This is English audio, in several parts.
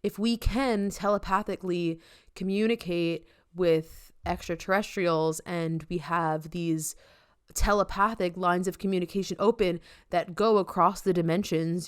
if we can telepathically communicate with extraterrestrials and we have these telepathic lines of communication open that go across the dimensions.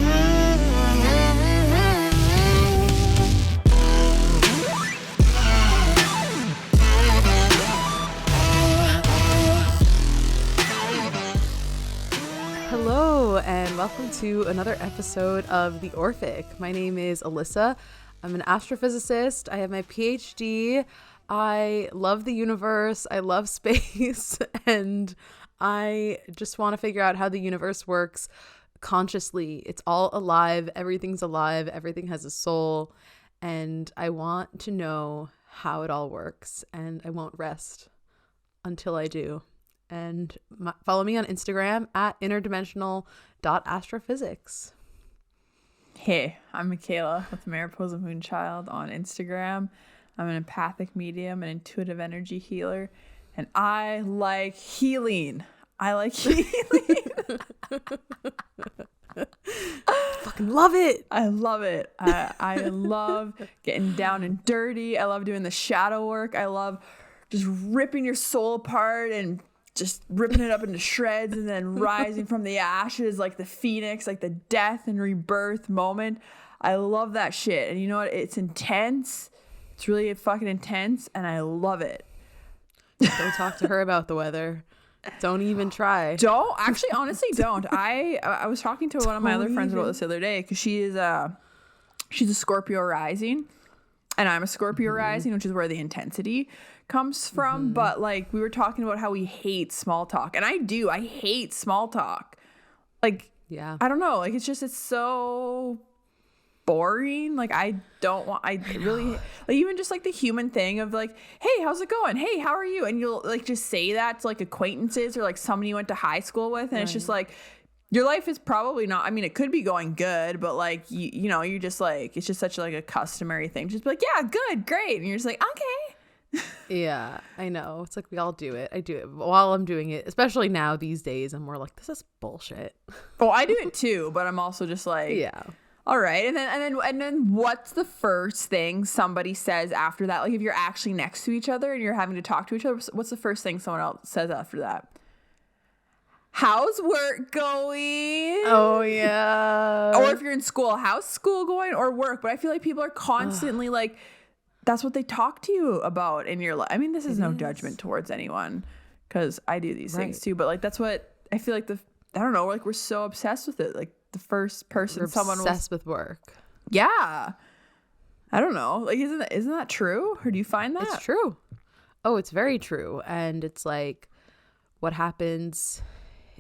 Hello and welcome to another episode of the Orphic. My name is Alyssa. I'm an astrophysicist. I have my PhD. I love the universe. I love space. And I just want to figure out how the universe works consciously. It's all alive. Everything's alive. Everything has a soul. And I want to know how it all works. And I won't rest until I do. And follow me on Instagram at interdimensional.astrophysics. Hey, I'm Mikayla with Mariposa Moonchild on Instagram. I'm an empathic medium, an intuitive energy healer, and I like healing. Fucking love it. I love it. I love getting down and dirty. I love doing the shadow work. I love just ripping your soul apart and just ripping it up into shreds and then rising from the ashes like the phoenix, like the death and rebirth moment. I love that shit. And you know what? It's intense. It's really fucking intense, and I love it. Don't talk to her about the weather. Don't even try. Don't. Actually, honestly, don't. I was talking to one of my other friends about this the other day because she's a Scorpio rising, and I'm a Scorpio rising, which is where the intensity comes from. But like we were talking about how we hate small talk, and I hate small talk. Like, yeah, I don't know. Like it's so boring. Like I really like even just like the human thing of like, hey, how's it going? Hey, how are you? And you'll like just say that to like acquaintances or like somebody you went to high school with, and right. It's just like your life is probably not, I mean, it could be going good, but like you know, you're just like, it's just such like a customary thing. Just be like, yeah, good, great. And you're just like, okay. Yeah, I know. It's like we all do it. I do it while I'm doing it, especially now these days. I'm more like, this is bullshit. Oh, I do it too, but I'm also just like, yeah. All right. And then what's the first thing somebody says after that? Like if you're actually next to each other and you're having to talk to each other, what's the first thing someone else says after that? How's work going? Oh, yeah. Or if you're in school, how's school going or work? But I feel like people are constantly like, that's what they talk to you about in your life. I mean, this is no judgment towards anyone because I do these things too. But like, that's what I feel like I don't know, like we're so obsessed with it. Like the first person someone was obsessed with work. Yeah. I don't know. Like, isn't that true? Or do you find that? It's true. Oh, it's very true. And it's like, what happens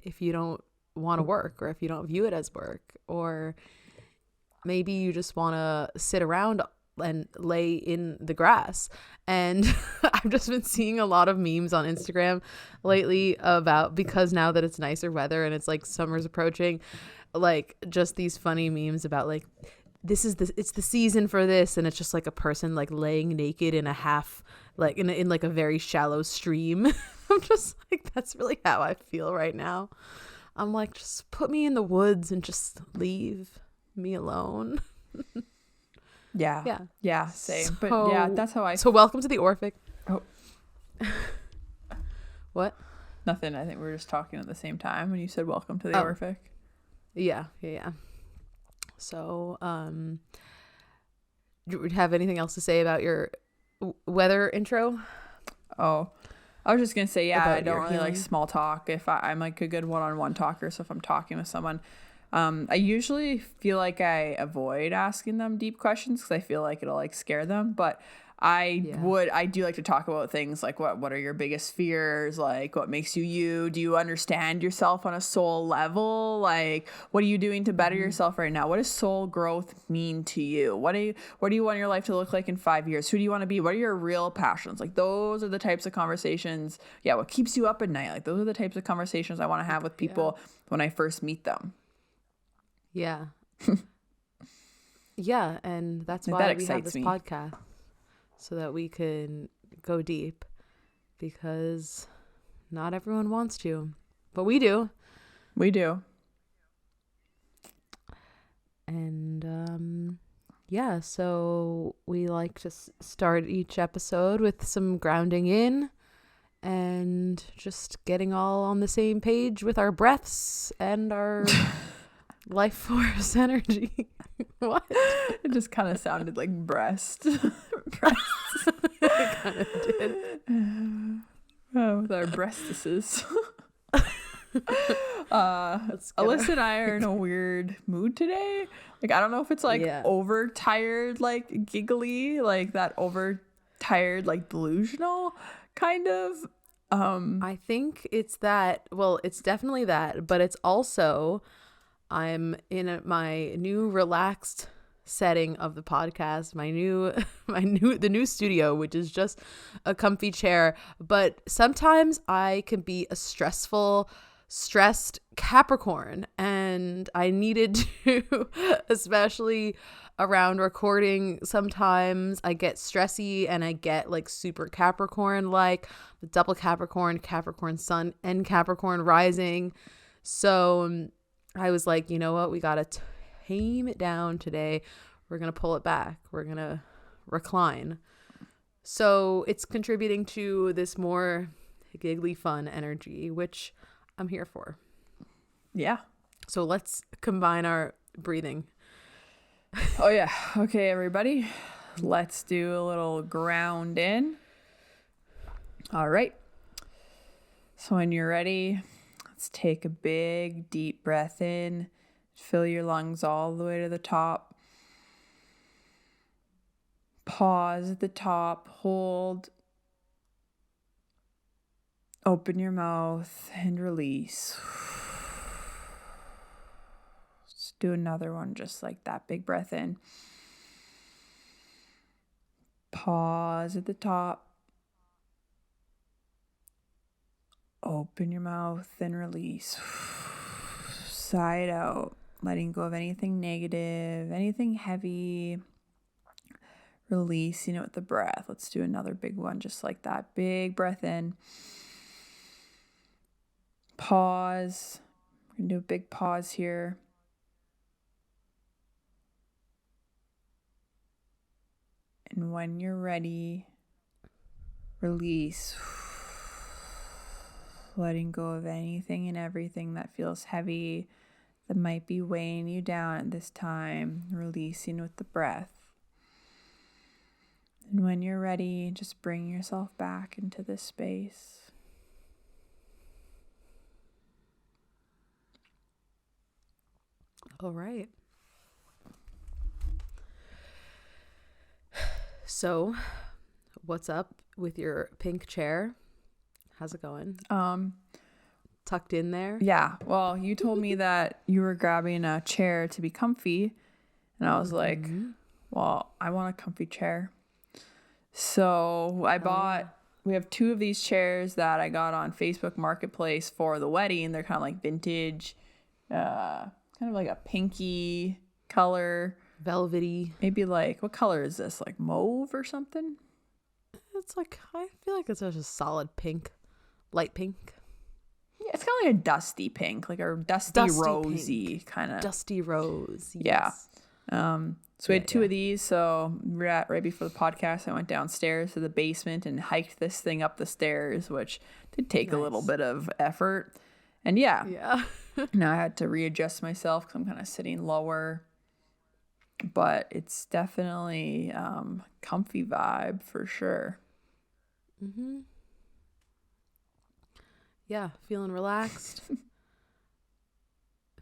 if you don't want to work or if you don't view it as work? Or maybe you just want to sit around and lay in the grass. And I've just been seeing a lot of memes on Instagram lately about, because now that it's nicer weather and it's like summer's approaching, like just these funny memes about like, it's the season for this, and it's just like a person like laying naked in a half, like in like a very shallow stream. I'm just like, that's really how I feel right now. I'm like, just put me in the woods and just leave me alone. Yeah, same. But yeah, that's how I. So welcome to the Orphic. Oh, what? Nothing. I think we were just talking at the same time when you said welcome to the Orphic. Yeah. So, do you have anything else to say about your weather intro? Oh, I was just gonna say, yeah, I don't really healing. like small talk. If I'm like a good one-on-one talker, so if I'm talking with someone. I usually feel like I avoid asking them deep questions because I feel like it'll like scare them. But I do like to talk about things like what are your biggest fears? Like what makes you you? Do you understand yourself on a soul level? Like what are you doing to better yourself right now? What does soul growth mean to you? What do you want your life to look like in 5 years? Who do you want to be? What are your real passions? Like those are the types of conversations. Yeah, what keeps you up at night? Like those are the types of conversations I want to have with people when I first meet them. Yeah. Yeah, and that's why we have this podcast, so that we can go deep, because not everyone wants to, but we do. We do. And Yeah, so we like to start each episode with some grounding in and just getting all on the same page with our breaths and our life force energy. What? It just kind of sounded like breast. Breasts. It kind of did. Oh, with our breastises. Alyssa and I are in a weird mood today. Like, I don't know if it's like overtired, like giggly, like that overtired, like delusional kind of. I think it's that. Well, it's definitely that, but it's also I'm in my new relaxed setting of the podcast, the new studio, which is just a comfy chair. But sometimes I can be a stressed Capricorn, and I needed to, especially around recording, sometimes I get stressy and I get like super Capricorn, like the double Capricorn sun and Capricorn rising. So I was like, you know what, we gotta tame it down today. We're gonna pull it back, we're gonna recline. So it's contributing to this more giggly fun energy, which I'm here for. Yeah. So let's combine our breathing. Oh yeah. Okay, everybody. Let's do a little ground in. All right. So when you're ready, let's take a big deep breath in. Fill your lungs all the way to the top. Pause at the top. Hold. Open your mouth and release. Let's do another one just like that. Big breath in. Pause at the top. Open your mouth and release. Sigh it out. Letting go of anything negative, anything heavy. Releasing it with the breath. Let's do another big one just like that. Big breath in. Pause. We're going to do a big pause here. And when you're ready, release. Letting go of anything and everything that feels heavy, that might be weighing you down at this time. Releasing with the breath. And when you're ready, just bring yourself back into this space. All right. So, what's up with your pink chair? How's it going? Tucked in there? Yeah. Well, you told me that you were grabbing a chair to be comfy, and I was like, well, I want a comfy chair. So we have 2 of these chairs that I got on Facebook Marketplace for the wedding. They're kind of like vintage, kind of like a pinky color. Velvety. Maybe like, what color is this? Like mauve or something? It's like, I feel like it's just a solid pink. Light pink. Yeah, it's kind of like a dusty pink, like a dusty rosy kind of. Dusty rose. Yes. Yeah. So we had 2 of these. So right before the podcast, I went downstairs to the basement and hiked this thing up the stairs, which did take a little bit of effort. And yeah. Now I had to readjust myself because I'm kind of sitting lower. But it's definitely comfy vibe for sure. Mm-hmm. Yeah, feeling relaxed.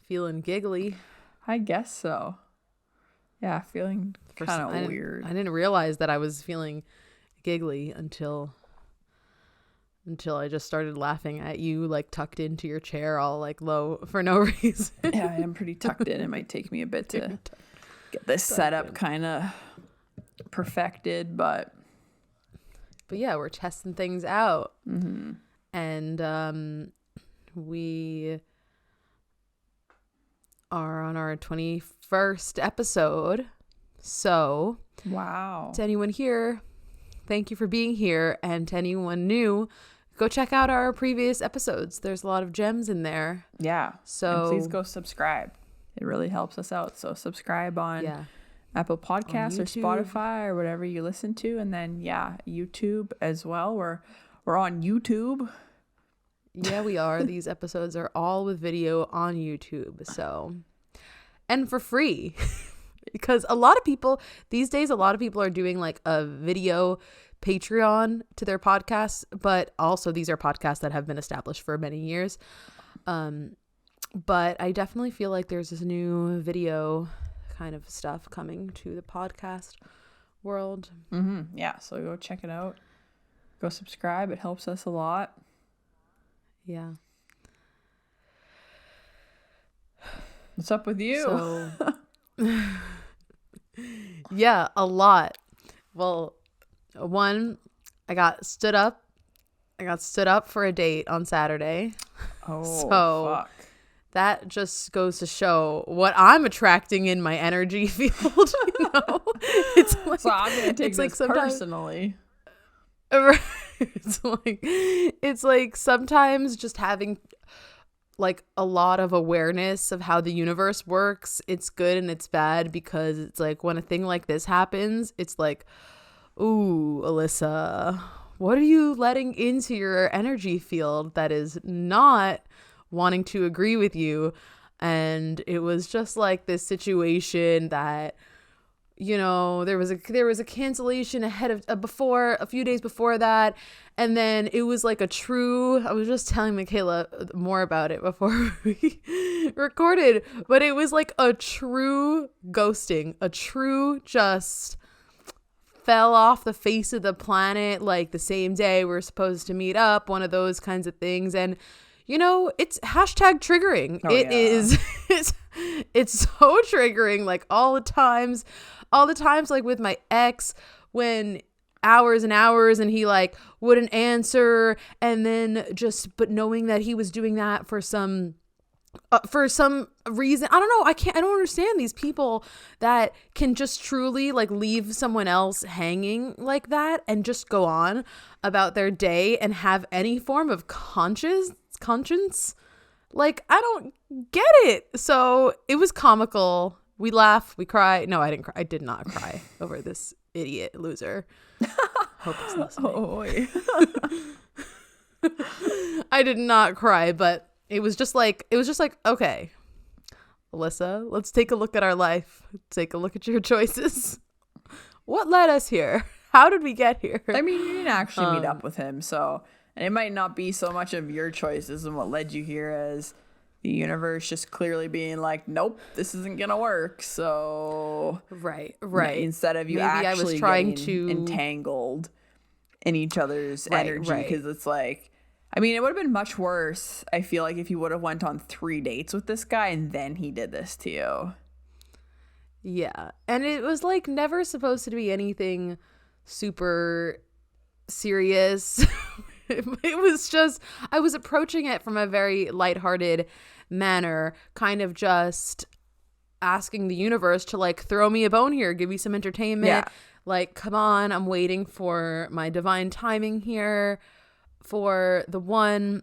Feeling giggly. I guess so. Yeah, feeling kind of weird. I didn't realize that I was feeling giggly until I just started laughing at you, like tucked into your chair all like low for no reason. Yeah, I am pretty tucked in. It might take me a bit to get this setup kind of perfected, but yeah, we're testing things out. Mm-hmm. And we are on our 21st episode. So, wow. To anyone here, thank you for being here. And to anyone new, go check out our previous episodes. There's a lot of gems in there. Yeah. So and please go subscribe. It really helps us out. So subscribe on Apple Podcasts or Spotify or whatever you listen to. And then, yeah, YouTube as well. We're on YouTube. Yeah, we are. These episodes are all with video on YouTube. So, and for free. Because a lot of people these days, are doing like a video Patreon to their podcasts, but also these are podcasts that have been established for many years. But I definitely feel like there's this new video kind of stuff coming to the podcast world. Mm-hmm. Yeah, so go check it out. Go subscribe. It helps us a lot. Yeah. What's up with you? So, yeah, a lot. Well, one, I got stood up for a date on Saturday. Oh, so fuck. That just goes to show what I'm attracting in my energy field. You know? It's like, so I'm gonna take this personally. It's like sometimes just having like a lot of awareness of how the universe works, it's good and it's bad, because it's like when a thing like this happens, it's like, ooh, Alyssa, what are you letting into your energy field that is not wanting to agree with you? And it was just like this situation that, you know, there was a cancellation ahead of before, a few days before that, and then it was like I was just telling Mikayla more about it before we recorded, but it was like a true ghosting, a true just fell off the face of the planet like the same day we're supposed to meet up, one of those kinds of things. And you know, it's hashtag triggering. It is it's so triggering, like all the times like with my ex, when hours and hours and he like wouldn't answer, and then but knowing that he was doing that for some reason. I don't know. I don't understand these people that can just truly like leave someone else hanging like that and just go on about their day and have any form of conscience. Like, I don't get it. So it was comical. We laugh, we cry. No, I didn't cry. I did not cry over this idiot loser. Hope he's listening. I did not cry, but it was just like, okay, Alyssa, let's take a look at our life. Take a look at your choices. What led us here? How did we get here? I mean, you didn't actually meet up with him, so, and it might not be so much of your choices and what led you here as the universe just clearly being like, nope, this isn't gonna work. So right. Instead of you maybe actually I was trying getting to entangled in each other's energy, because it's like, I mean, it would have been much worse, I feel like, if you would have went on 3 dates with this guy and then he did this to you. Yeah, and it was like never supposed to be anything super serious. It was just, I was approaching it from a very lighthearted manner, kind of just asking the universe to like throw me a bone here, give me some entertainment. Yeah. Like, come on, I'm waiting for my divine timing here for the one.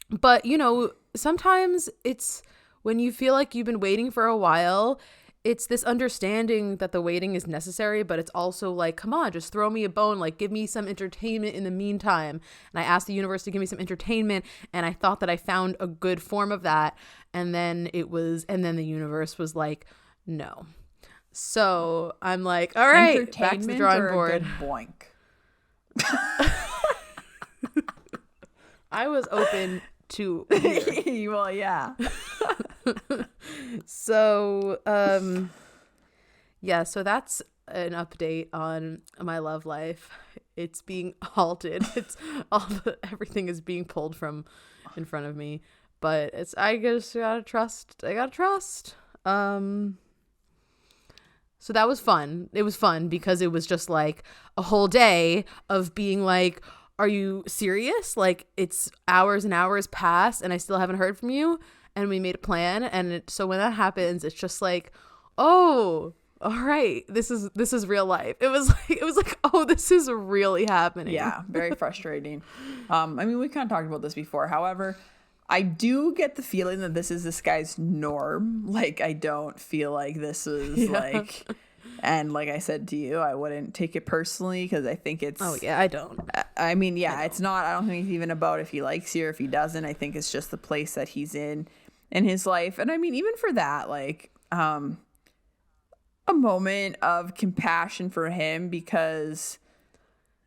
But, you know, sometimes it's when you feel like you've been waiting for a while, it's this understanding that the waiting is necessary, but it's also like, come on, just throw me a bone, like give me some entertainment in the meantime. And I asked the universe to give me some entertainment, and I thought that I found a good form of that. And then the universe was like, no. So I'm like, all right, back to the drawing board. Boink. I was open to well, yeah. So so that's an update on my love life. It's being halted. It's everything is being pulled from in front of me, but I gotta trust. So that was fun. It was fun because it was just like a whole day of being like, are you serious? Like, it's hours and hours past and I still haven't heard from you. And we made a plan. And so when that happens, it's just like, oh, all right, this is real life. It was like, oh, this is really happening. Yeah, very frustrating. I mean, we kind of talked about this before. However, I do get the feeling that this guy's norm. Like, I don't feel like this is like And like I said to you, I wouldn't take it personally because I think it's... Oh, yeah, I don't. I mean, yeah, it's not... I don't think it's even about if he likes you or if he doesn't. I think it's just the place that he's in his life. And I mean, even for that, like, a moment of compassion for him because...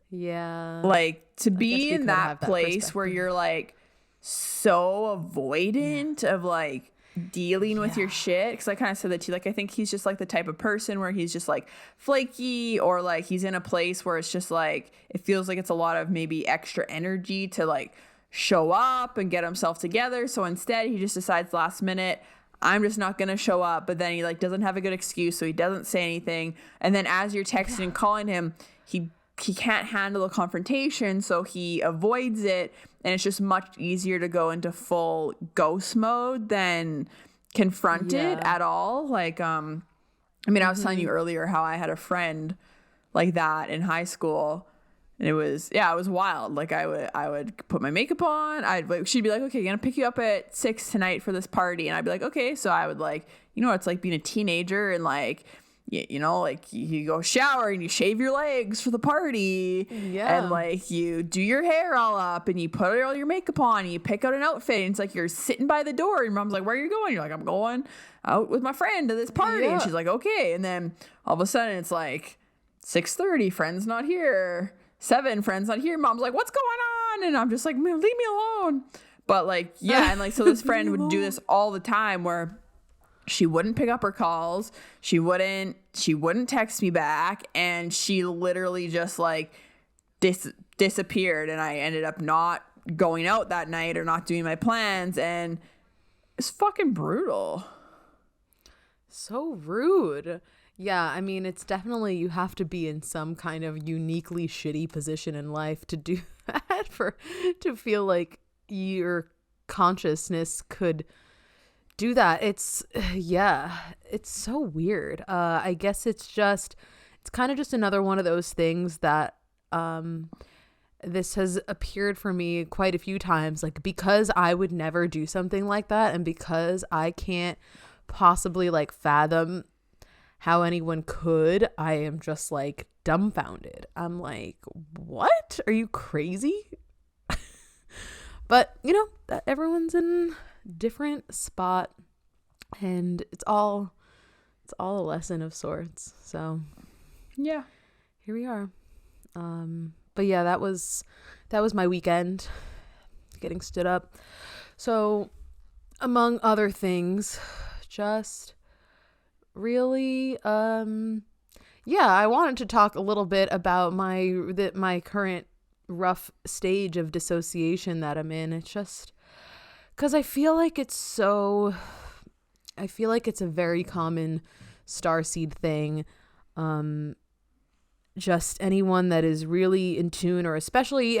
Yeah. Like, to be in that place where you're, like, so avoidant of, like, dealing with your shit, because I kind of said that to you, like, I think he's just like the type of person where he's just like flaky, or like he's in a place where it's just like it feels like it's a lot of maybe extra energy to like show up and get himself together. So instead he just decides last minute, I'm just not gonna show up. But then he like doesn't have a good excuse, so he doesn't say anything. And then as you're texting and calling him, he can't handle a confrontation, so he avoids it. And it's just much easier to go into full ghost mode than confront it at all. Like, I mean, I was telling you earlier how I had a friend like that in high school, and it was wild. Like, I would put my makeup on. She'd be like, okay, gonna pick you up at 6 tonight for this party. And I'd be like, okay. So I would like, you know, it's like being a teenager and like, you know, like you go shower and you shave your legs for the party, and like you do your hair all up and you put all your makeup on and you pick out an outfit, and it's like you're sitting by the door and your mom's like, where are you going? You're like, I'm going out with my friend to this party. And she's like, okay. And then all of a sudden it's like 6:30, friend's not here. 7, friend's not here. Mom's like, what's going on? And I'm just like, man, leave me alone. But like, yeah. And like, so this friend would do this all the time where she wouldn't pick up her calls. She wouldn't text me back. And she literally just like disappeared. And I ended up not going out that night or not doing my plans. And it's fucking brutal. So rude. Yeah, I mean, it's definitely, you have to be in some kind of uniquely shitty position in life to do that, to feel like your consciousness could do that. It's so weird. I guess it's kind of just another one of those things that this has appeared for me quite a few times, like, because I would never do something like that, and because I can't possibly like fathom how anyone could, I am just like dumbfounded. I'm like, what? Are you crazy? But you know, that everyone's in different spot, and it's all a lesson of sorts. So yeah, here we are. But yeah, that was my weekend, getting stood up. So among other things, just really I wanted to talk a little bit about my current rough stage of dissociation that I'm in. It's just because I feel like it's a very common starseed thing. Just anyone that is really in tune, or especially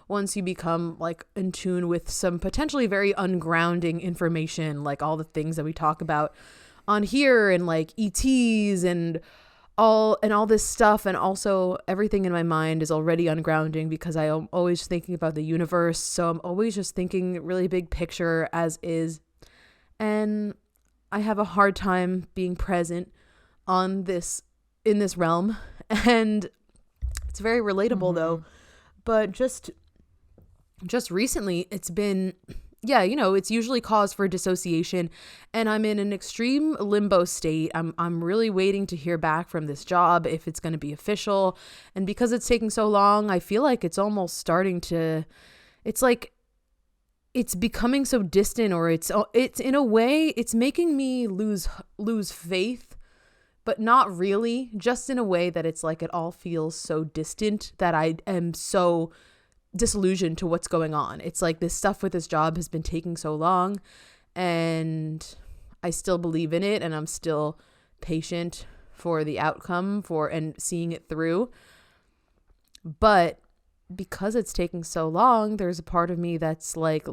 once you become like in tune with some potentially very ungrounding information, like all the things that we talk about on here, and like ETs and all this stuff. And also everything in my mind is already ungrounding because I am always thinking about the universe. So I'm always just thinking really big picture as is. And I have a hard time being present in this realm. And it's very relatable though. But just recently it's been, it's usually cause for dissociation, and I'm in an extreme limbo state. I'm really waiting to hear back from this job if it's going to be official. And because it's taking so long, I feel like it's almost starting to, it's like it's becoming so distant, or it's in a way it's making me lose faith, but not really, just in a way that it's like it all feels so distant that I am so disillusioned to what's going on. It's like this stuff with this job has been taking so long, and I still believe in it, and I'm still patient for the outcome and seeing it through. But because it's taking so long, there's a part of me that's like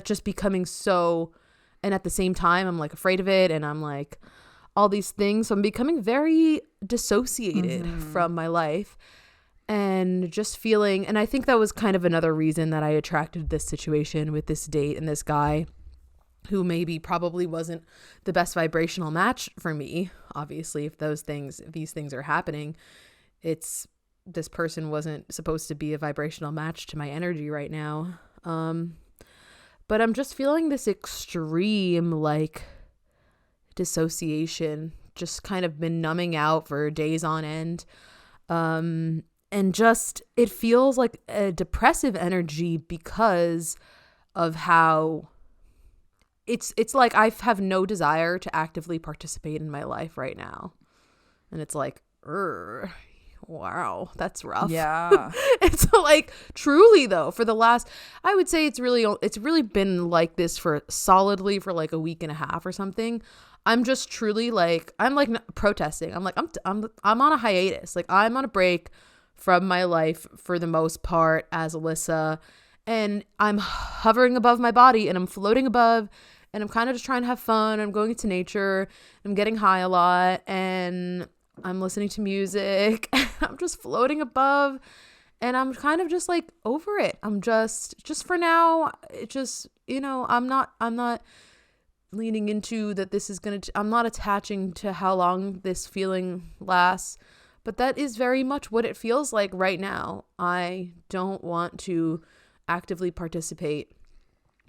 just becoming so, and at the same time I'm like afraid of it, and I'm like all these things. So I'm becoming very dissociated from my life, and just feeling, and I think that was kind of another reason that I attracted this situation with this date and this guy, who maybe probably wasn't the best vibrational match for me. Obviously, if these things are happening, this person wasn't supposed to be a vibrational match to my energy right now. But I'm just feeling this extreme like dissociation, just kind of been numbing out for days on end. And just, it feels like a depressive energy because of how it's like I have no desire to actively participate in my life right now. And it's like, wow, that's rough. Yeah. It's like, truly though, for the last, I would say it's really been like this for solidly for like a week and a half or something. I'm just truly like, I'm like protesting. I'm like, I'm on a hiatus. Like, I'm on a break from my life for the most part as Alyssa, and I'm hovering above my body and I'm floating above, and I'm kind of just trying to have fun. I'm going into nature. I'm getting high a lot, and I'm listening to music. I'm just floating above, and I'm kind of just like over it. I'm just for now, it just, I'm not leaning into that this is I'm not attaching to how long this feeling lasts, but that is very much what it feels like right now. I don't want to actively participate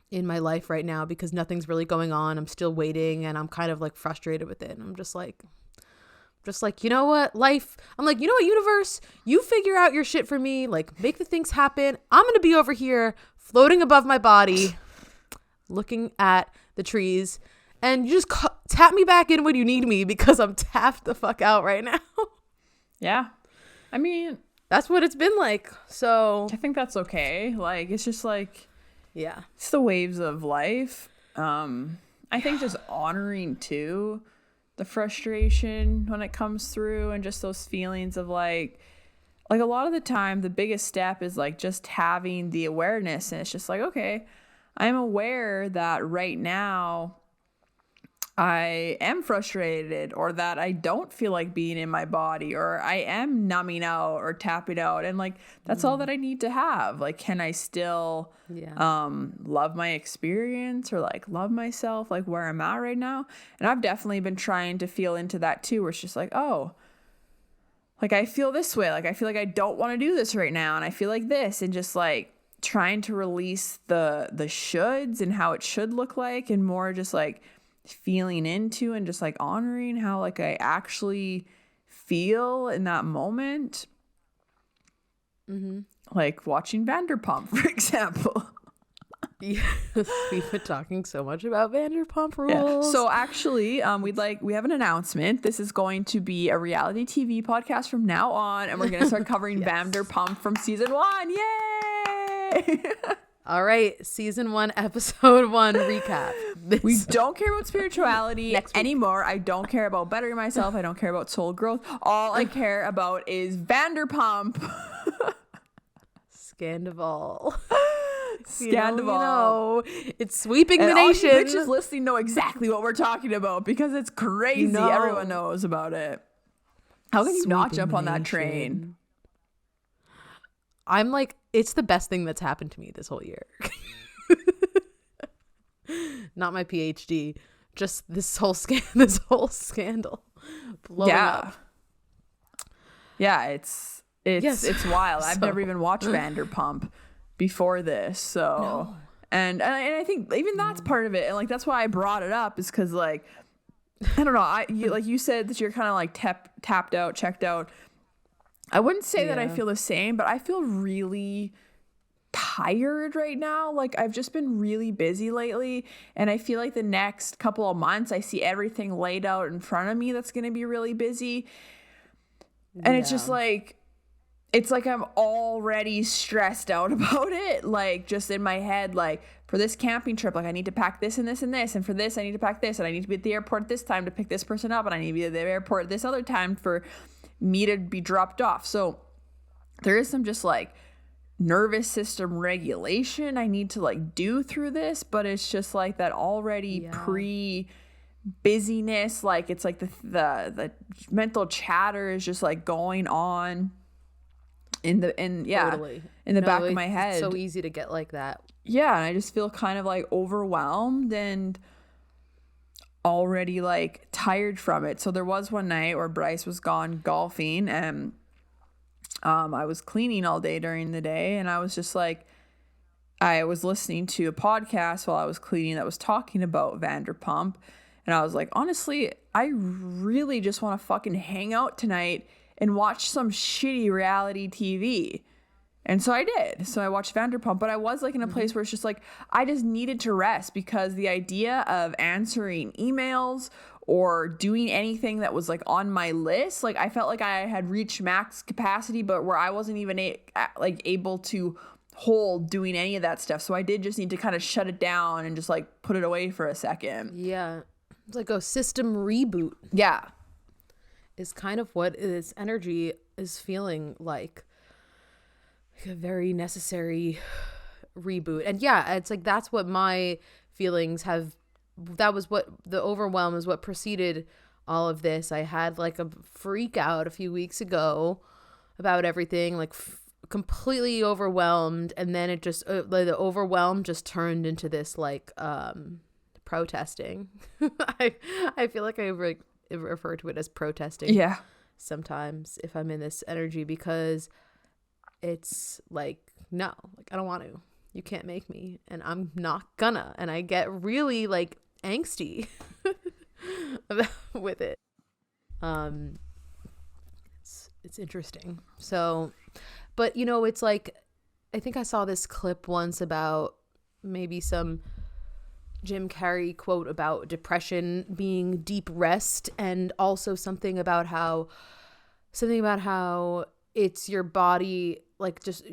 in my life right now because nothing's really going on. I'm still waiting, and I'm kind of like frustrated with it. And I'm just like, you know what, life, I'm like, you know what, universe, you figure out your shit for me, like make the things happen. I'm gonna be over here floating above my body looking at the trees, and you just tap me back in when you need me, because I'm tapped the fuck out right now. Yeah, I mean, that's what it's been like. So I think that's okay. Like, it's just like, yeah, it's the waves of life. I think just honoring too the frustration when it comes through, and just those feelings of like a lot of the time the biggest step is like just having the awareness, and it's just like, okay, I'm aware that right now I am frustrated, or that I don't feel like being in my body, or I am numbing out or tapping out, and like that's all that I need to have. Like, can I still love my experience, or like love myself, like where I'm at right now? And I've definitely been trying to feel into that too, where it's just like, oh, like I feel this way, like I feel like I don't want to do this right now, and I feel like this, and just like trying to release the shoulds and how it should look like, and more just like feeling into and just like honoring how like I actually feel in that moment. Like watching Vanderpump, for example. Yes, we've been talking so much about Vanderpump Rules. Yeah. So actually, we have an announcement. This is going to be a reality TV podcast from now on, and we're going to start covering Vanderpump from season 1. Yay! All right, season 1, episode 1 recap. We don't care about spirituality anymore. I don't care about bettering myself. I don't care about soul growth. All I care about is Vanderpump. Scandival. Scandival. It's sweeping the nation. All you bitches listening know exactly what we're talking about, because it's crazy. Everyone knows about it. How can you not jump on that train? I'm like, it's the best thing that's happened to me this whole year. Not my PhD, just this whole scandal blowing up. Yeah, it's wild. I've never even watched Vanderpump before this, so no. and I think even that's part of it, and like that's why I brought it up, is because like I don't know, like you said that you're kind of like tapped out, checked out. I wouldn't say that I feel the same, but I feel really tired right now. Like I've just been really busy lately, and I feel like the next couple of months I see everything laid out in front of me that's going to be really busy. And it's just like, it's like I'm already stressed out about it. Like just in my head, like for this camping trip, like I need to pack this and this and this. And for this, I need to pack this. And I need to be at the airport at this time to pick this person up. And I need to be at the airport at this other time for me to be dropped off. So there is some just like nervous system regulation I need to like do through this, but it's just like that already pre busyness. Like it's like the mental chatter is just like going on in the back of my head. It's so easy to get like that. yeah, and I just feel kind of like overwhelmed and already like tired from it. So there was one night where Bryce was gone golfing, and I was cleaning all day during the day, and I was just like, I was listening to a podcast while I was cleaning that was talking about Vanderpump, and I was like, honestly, I really just want to fucking hang out tonight and watch some shitty reality TV. And so I did. So I watched Vanderpump, but I was like in a place where it's just like, I just needed to rest, because the idea of answering emails or doing anything that was like on my list, like I felt like I had reached max capacity, but where I wasn't even able to hold doing any of that stuff. So I did just need to kind of shut it down and just like put it away for a second. Yeah. It's like a system reboot. Yeah. Is kind of what this energy is feeling like. A very necessary reboot. And yeah, it's like that's what my feelings have. That was what the overwhelm is, what preceded all of this. I had like a freak out a few weeks ago about everything, like completely overwhelmed, and then it just the overwhelm just turned into this like protesting. I feel like I refer to it as protesting. Yeah. Sometimes if I'm in this energy, because it's like, no, like I don't want to. You can't make me, and I'm not gonna. And I get really like angsty with it. It's interesting. So, but you know, it's like, I think I saw this clip once about maybe some Jim Carrey quote about depression being deep rest, and also something about how it's your body, like just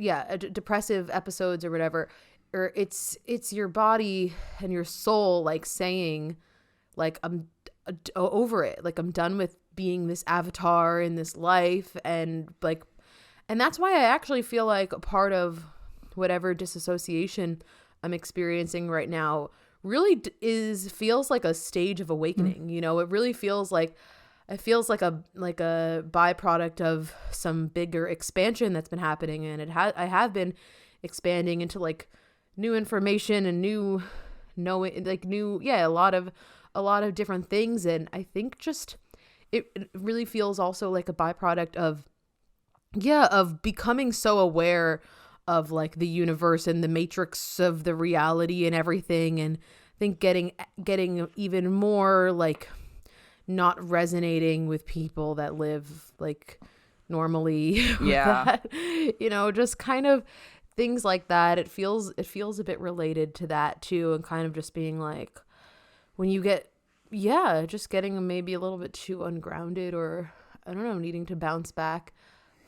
depressive episodes or whatever, or it's your body and your soul like saying like, I'm over it, like I'm done with being this avatar in this life. And like, and that's why I actually feel like a part of whatever disassociation I'm experiencing right now really feels like a stage of awakening. You know, it really feels like a byproduct of some bigger expansion that's been happening, and I have been expanding into like new information and new knowing, like new, a lot of different things. And I think just it really feels also like a byproduct of becoming so aware of like the universe and the matrix of the reality and everything. And I think getting even more like not resonating with people that live like normally. Yeah. You know, just kind of things like that. It feels a bit related to that too. And kind of just being like, when you get, just getting maybe a little bit too ungrounded, or I don't know, needing to bounce back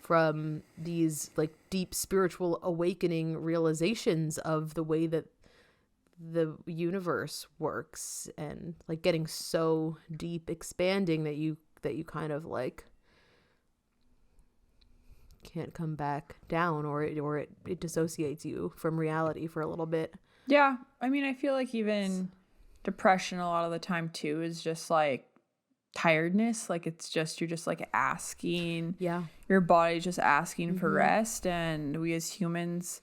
from these like deep spiritual awakening realizations of the way that the universe works, and like getting so deep, expanding that you kind of like can't come back down, or it dissociates you from reality for a little bit. Yeah. I mean, I feel like even depression a lot of the time too is just like tiredness. Like it's just, you're just like asking, your body's just asking for rest. And we as humans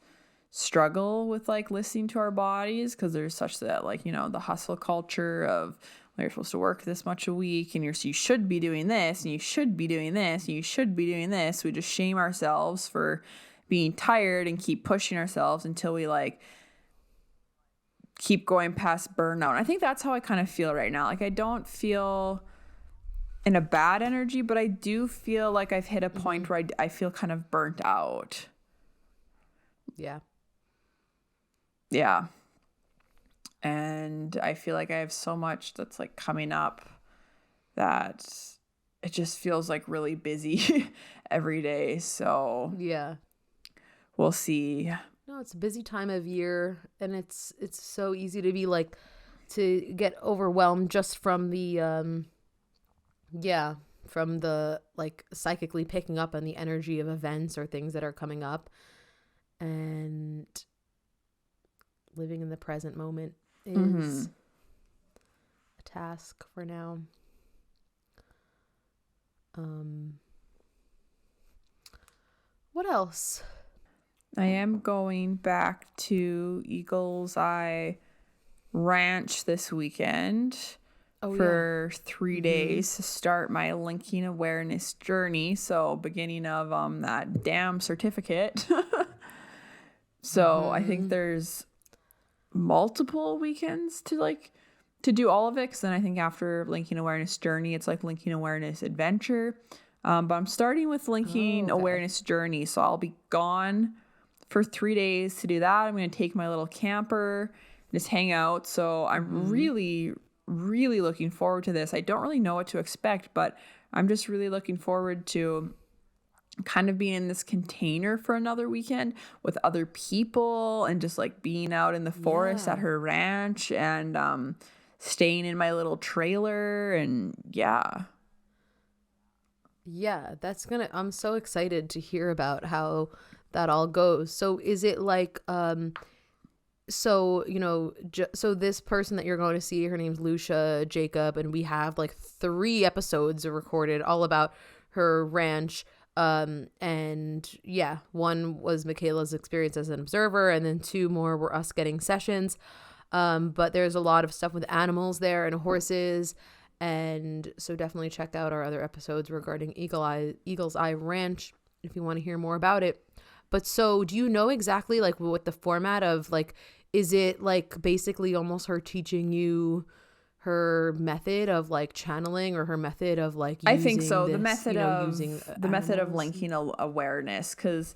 struggle with like listening to our bodies, because there's such that, like, you know, the hustle culture of, well, you're supposed to work this much a week, and you should be doing this, and you should be doing this, and you should be doing this. We just shame ourselves for being tired and keep pushing ourselves until we like keep going past burnout. And I think that's how I kind of feel right now. Like I don't feel in a bad energy, but I do feel like I've hit a point where I feel kind of burnt out. Yeah. And I feel like I have so much that's like coming up that it just feels like really busy every day. So yeah, we'll see. No, it's a busy time of year, and it's so easy to be like, to get overwhelmed just from the from the like psychically picking up on the energy of events or things that are coming up. And living in the present moment is a task for now. What else? I am going back to Eagle's Eye Ranch this weekend for 3 days to start my linking awareness journey. So beginning of that damn certificate. So I think there's multiple weekends to do all of it, because then I think after linking awareness journey, it's like linking awareness adventure. But I'm starting with linking awareness journey, so I'll be gone for 3 days to do that. I'm going to take my little camper and just hang out. So I'm really, really looking forward to this. I don't really know what to expect, but I'm just really looking forward to kind of being in this container for another weekend with other people and just like being out in the forest at her ranch and staying in my little trailer. And yeah, I'm so excited to hear about how that all goes. So is it like so this person that you're going to see, her name's Lucia Jacob, and we have like 3 episodes recorded all about her ranch. And yeah, 1 was Mikayla's experience as an observer, and then 2 more were us getting sessions. But there's a lot of stuff with animals there and horses, and so definitely check out our other episodes regarding Eagle's Eye Ranch if you want to hear more about it. But so do you know exactly like what the format of, like, is it like basically almost her teaching you her method of like channeling, or her method of like using, I think so, this, the method of linking awareness, because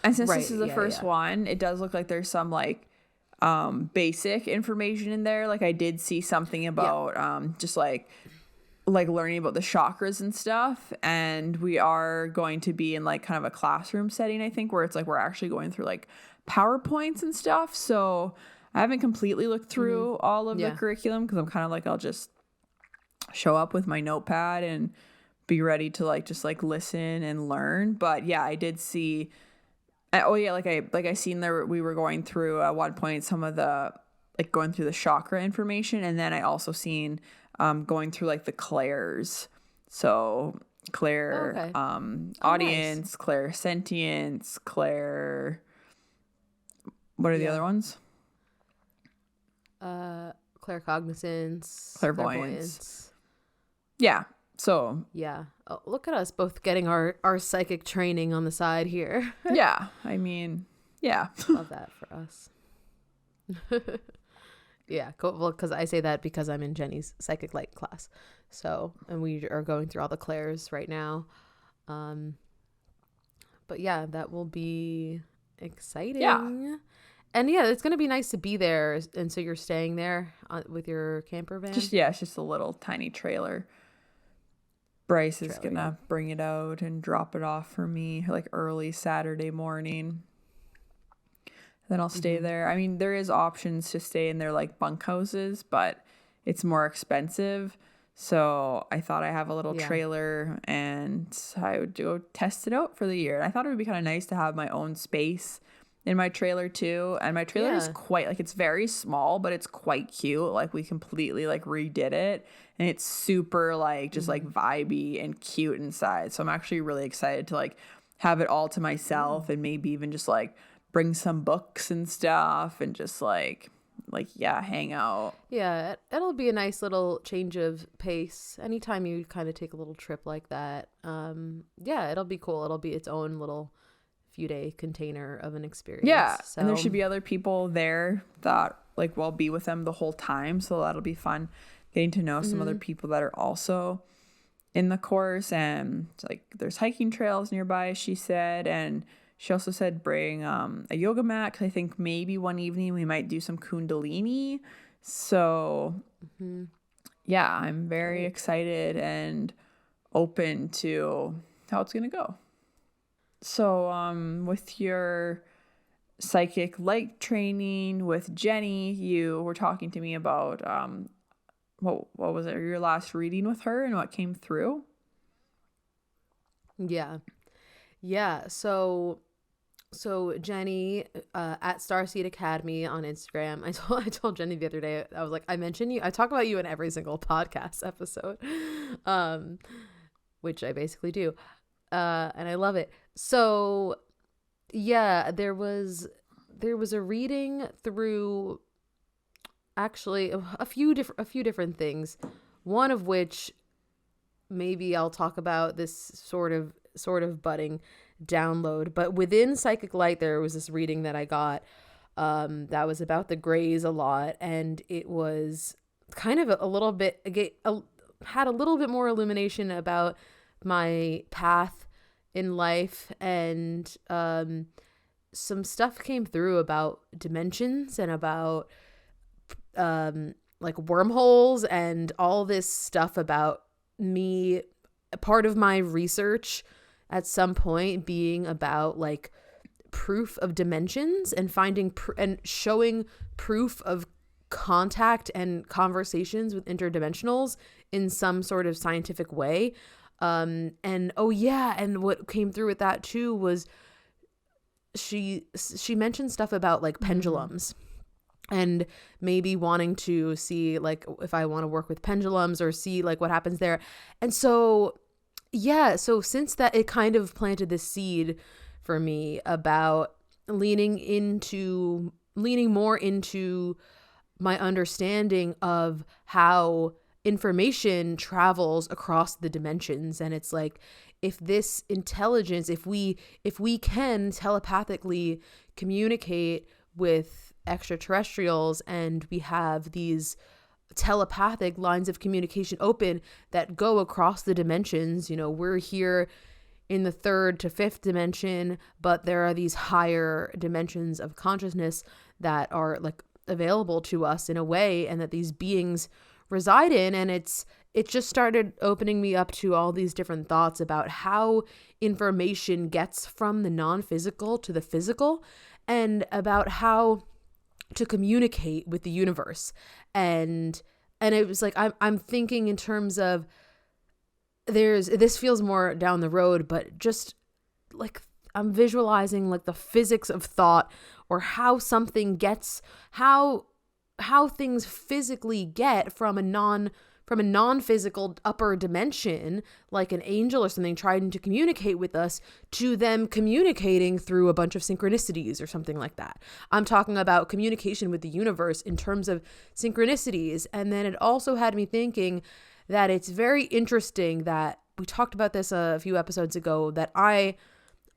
and since this is the first one, it does look like there's some like basic information in there. Like I did see something about just like learning about the chakras and stuff, and we are going to be in like kind of a classroom setting, I think, where it's like we're actually going through like PowerPoints and stuff. So I haven't completely looked through all of the curriculum, because I'm kind of like, I'll just show up with my notepad and be ready to like just like listen and learn. But yeah, I did see I seen there we were going through at one point some of the like going through the chakra information, and then I also seen going through like the clairs. So Claire audience, nice. Claire sentience, Claire, what are the other ones? Claircognizance, clairvoyance. Yeah. So yeah. Oh, look at us both getting our psychic training on the side here. Yeah. I mean, yeah. Love that for us. Yeah. Cool. Well, because I say that because I'm in Jenny's psychic light class. So, and we are going through all the clairs right now. But yeah, that will be exciting. Yeah. And yeah, it's going to be nice to be there. And so you're staying there with your camper van? It's just a little tiny trailer. Bryce is going to bring it out and drop it off for me like early Saturday morning. Then I'll stay there. I mean, there is options to stay in their like bunkhouses, but it's more expensive. So I thought I have a little trailer and I would go test it out for the year. And I thought it would be kind of nice to have my own space in my trailer too. And my trailer is quite like, it's very small, but it's quite cute. Like we completely like redid it, and it's super like just like vibey and cute inside. So I'm actually really excited to like have it all to myself, and maybe even just like bring some books and stuff and just like hang out. Yeah, it'll be a nice little change of pace anytime you kind of take a little trip like that. Yeah, it'll be cool. It'll be its own little few-day container of an experience. Yeah, so. And there should be other people there that like will be with them the whole time, so that'll be fun getting to know some other people that are also in the course. And like there's hiking trails nearby, she said, and she also said bring a yoga mat, because I think maybe one evening we might do some kundalini. So yeah, I'm very excited and open to how it's gonna go. So with your psychic light training with Jenny, you were talking to me about what was it, your last reading with her and what came through? Yeah. So Jenny at Starseed Academy on Instagram. I told Jenny the other day, I was like, I mention you. I talk about you in every single podcast episode, which I basically do. And I love it. So Yeah, there was a reading through actually a few different things. One of which maybe I'll talk about this sort of budding download, but within Psychic Light there was this reading that I got that was about the Greys a lot, and it was kind of a little bit had a little bit more illumination about my path in life, and some stuff came through about dimensions and about like wormholes and all this stuff about me, part of my research at some point being about like proof of dimensions and finding and showing proof of contact and conversations with interdimensionals in some sort of scientific way. And oh yeah, and what came through with that too was she mentioned stuff about like pendulums and maybe wanting to see like if I want to work with pendulums or see like what happens there. And so yeah, so since that, it kind of planted this seed for me about leaning more into my understanding of how information travels across the dimensions. And it's like, if this intelligence, if we can telepathically communicate with extraterrestrials, and we have these telepathic lines of communication open that go across the dimensions, you know, we're here in the third to fifth dimension, but there are these higher dimensions of consciousness that are like available to us in a way, and that these beings reside in. And it just started opening me up to all these different thoughts about how information gets from the non-physical to the physical, and about how to communicate with the universe. And it was like, I'm thinking in terms of, this feels more down the road, but just like I'm visualizing like the physics of thought, or how something gets, how things physically get from a non-physical upper dimension, like an angel or something trying to communicate with us, to them communicating through a bunch of synchronicities or something like that. I'm talking about communication with the universe in terms of synchronicities. And then it also had me thinking that it's very interesting that we talked about this a few episodes ago, that I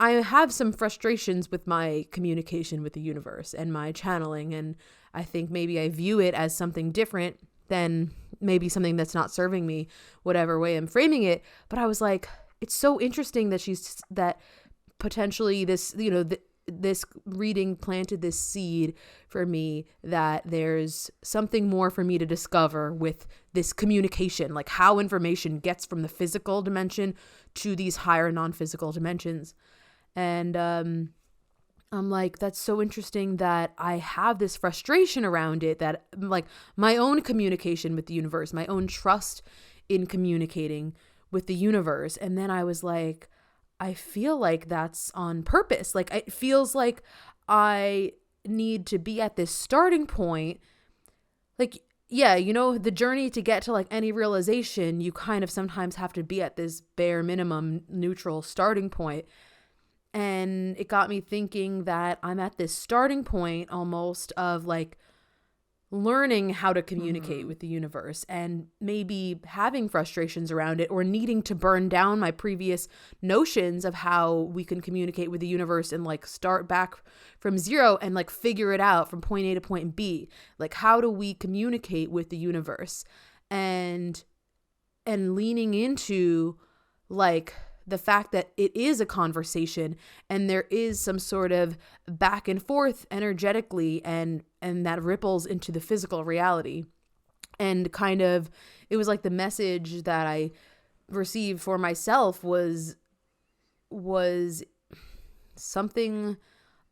have some frustrations with my communication with the universe and my channeling. And I think maybe I view it as something different than maybe something that's not serving me, whatever way I'm framing it. But I was like, it's so interesting that potentially this, you know, this reading planted this seed for me, that there's something more for me to discover with this communication, like how information gets from the physical dimension to these higher non-physical dimensions. And I'm like, that's so interesting that I have this frustration around it, that like my own communication with the universe, my own trust in communicating with the universe. And then I was like, I feel like that's on purpose. Like, it feels like I need to be at this starting point. Like, yeah, you know, the journey to get to like any realization, you kind of sometimes have to be at this bare minimum neutral starting point. And it got me thinking that I'm at this starting point almost of like learning how to communicate with the universe, and maybe having frustrations around it, or needing to burn down my previous notions of how we can communicate with the universe, and like start back from zero and like figure it out from point A to point B. Like, how do we communicate with the universe? And leaning into like the fact that it is a conversation, and there is some sort of back and forth energetically, and that ripples into the physical reality. And kind of, it was like the message that I received for myself was something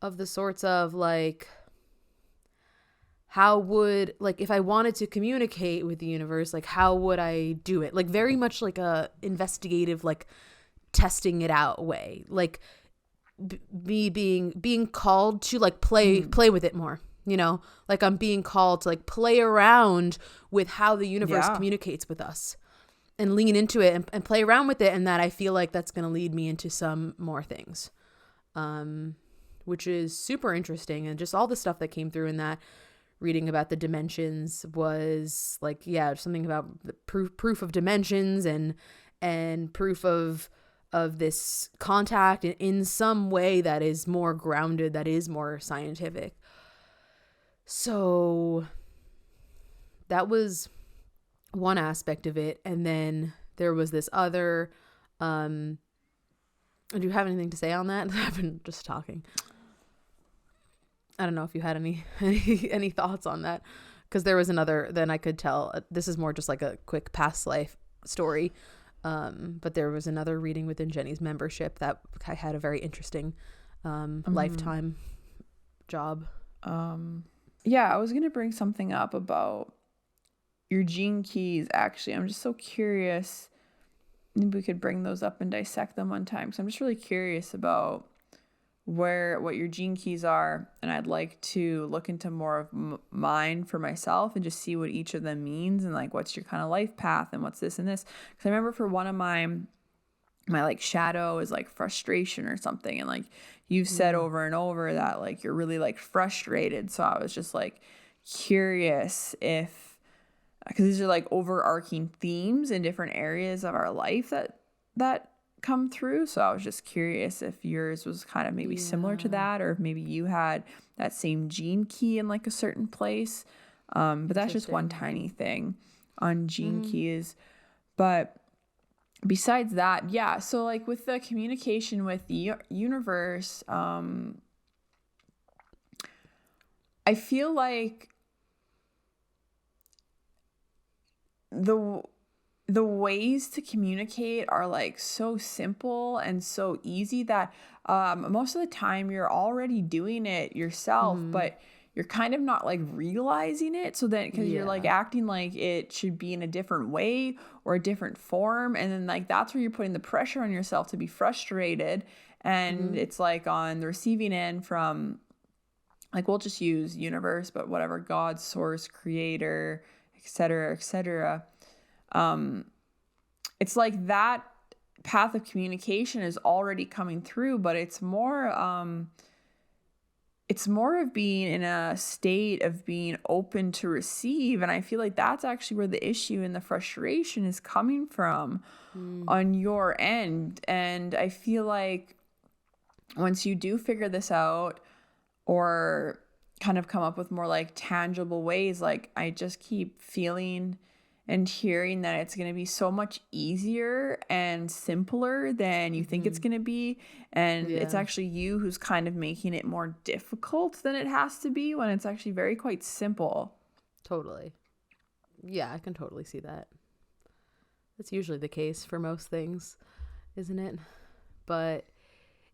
of the sorts of like, how would, like, if I wanted to communicate with the universe, like, how would I do it? Like, very much like a investigative, like, testing it out way, like me being called to like play with it more, you know, like I'm being called to like play around with how the universe communicates with us, and lean into it and play around with it. And that I feel like that's going to lead me into some more things, which is super interesting. And just all the stuff that came through in that reading about the dimensions was like, yeah, something about the proof of dimensions and proof of this contact in some way that is more grounded, that is more scientific. So that was one aspect of it. And then there was this other, do you have anything to say on that? I've been just talking. I don't know if you had any thoughts on that, because there was another, then I could tell, this is more just like a quick past life story. But there was another reading within Jenny's membership that I had a very interesting lifetime job. Yeah, I was going to bring something up about your gene keys, actually. I'm just so curious. Maybe we could bring those up and dissect them one time. So I'm just really curious about what your gene keys are, and I'd like to look into more of mine for myself and just see what each of them means, and like what's your kind of life path and what's this and this. Because I remember for one of my like shadow is like frustration or something, and like you've said over and over that like you're really like frustrated. So I was just like curious if, because these are like overarching themes in different areas of our life that come through. So I was just curious if yours was kind of maybe similar to that, or if maybe you had that same gene key in like a certain place. But that's just one tiny thing on gene keys. But besides that, yeah. So like with the communication with the universe, I feel like the ways to communicate are like so simple and so easy that most of the time you're already doing it yourself, but you're kind of not like realizing it. So then, because you're like acting like it should be in a different way or a different form. And then like, that's where you're putting the pressure on yourself to be frustrated. And it's like on the receiving end from, like, we'll just use universe, but whatever, God, source, creator, etc., etc. It's like that path of communication is already coming through, but it's more of being in a state of being open to receive. And I feel like that's actually where the issue and the frustration is coming from on your end. And I feel like once you do figure this out, or kind of come up with more like tangible ways, like I just keep feeling and hearing that it's going to be so much easier and simpler than you think it's going to be. And it's actually you who's kind of making it more difficult than it has to be, when it's actually very quite simple. Totally. Yeah, I can totally see that. That's usually the case for most things, isn't it? But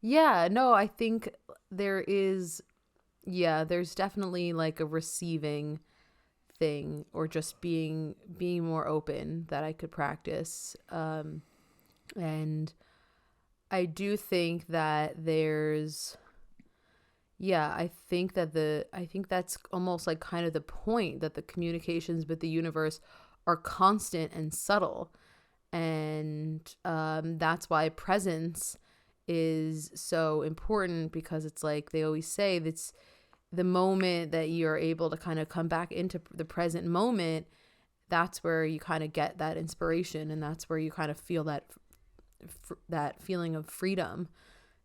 yeah, no, I think there's definitely like a receiving thing, or just being more open that I could practice. And I do think that I think that's almost like kind of the point, that the communications with the universe are constant and subtle. And that's why presence is so important, because it's like they always say, that's the moment that you're able to kind of come back into the present moment, that's where you kind of get that inspiration, and that's where you kind of feel that feeling of freedom,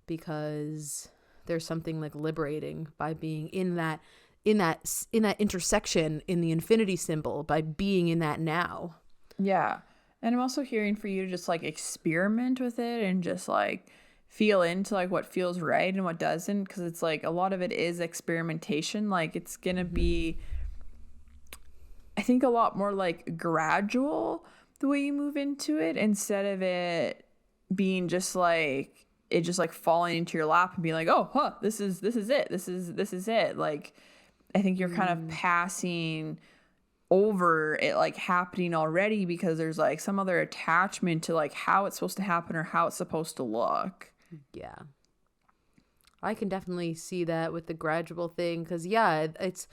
because there's something like liberating by being in that intersection, in the infinity symbol, by being in that now. Yeah. And I'm also hearing for you to just like experiment with it and just like feel into like what feels right and what doesn't, because it's like a lot of it is experimentation. Like it's gonna be, I think, a lot more like gradual the way you move into it, instead of it being just like it just like falling into your lap and being like, oh, this is it. Like I think you're kind of passing over it like happening already, because there's like some other attachment to like how it's supposed to happen or how it's supposed to look. Yeah, I can definitely see that with the gradual thing, because it's,